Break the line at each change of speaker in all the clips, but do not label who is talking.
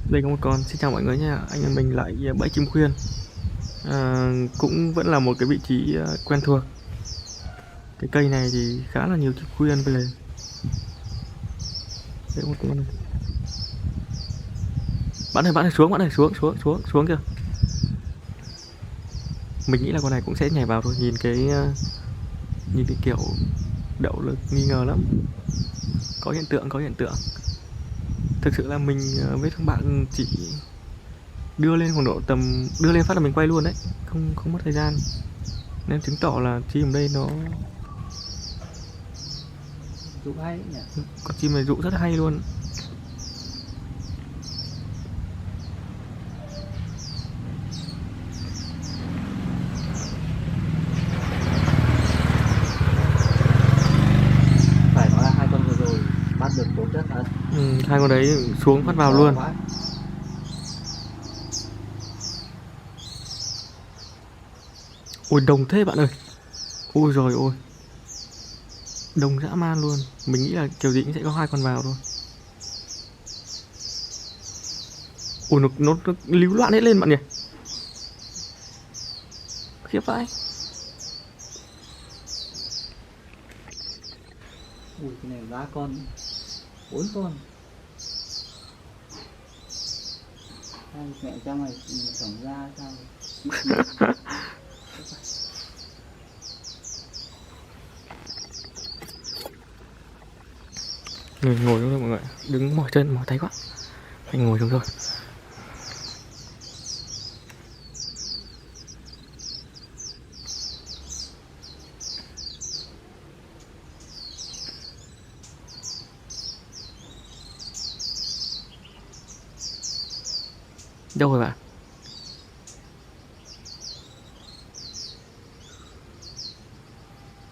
Đây có một con. Xin chào mọi người nha. Anh em mình lại bẫy chim khuyên. Cũng vẫn là một cái vị trí quen thuộc. Cái cây này thì khá là nhiều chim khuyên về. Đây có một con này. Bạn ơi xuống, xuống kìa. Mình nghĩ là con này cũng sẽ nhảy vào thôi. Nhìn cái kiểu đậu lực nghi ngờ lắm. Có hiện tượng. Thực sự là mình với thằng bạn chỉ đưa lên khoảng độ tầm đưa lên phát là mình quay luôn đấy, không mất thời gian, nên chứng tỏ là chim ở đây nó
Dụ hay đấy nhỉ.
con chim này dụ rất hay luôn.
Phải nói là hai con vừa rồi bắt được tốt chất thật.
Hai con đấy xuống phát vào
To
luôn.
quá.
Ôi đồng thế bạn ơi, ôi rồi ôi, đồng dã man luôn. Mình nghĩ là kiểu gì cũng sẽ có hai con vào thôi. Ôi nó líu loạn hết lên bạn nhỉ, khiếp vãi.
Ui cái này 3 con, 4 con. Hai mẹ trong này tổng ra sao?
Ngồi xuống rồi mọi người, đứng mỏi chân mỏi tay quá, anh ngồi xuống rồi. Đâu rồi bạn?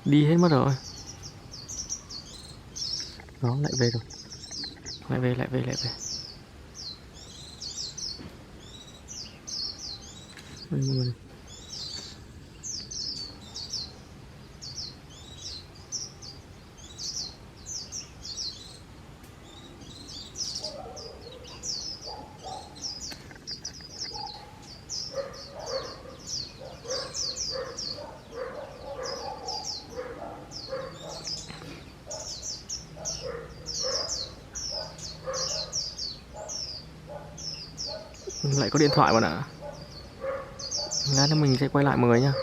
Đi hết mất rồi. Nó lại về rồi. Lại về. Đây mọi người. Lại có điện thoại bạn ạ. Lát nữa mình sẽ quay lại mọi người nha.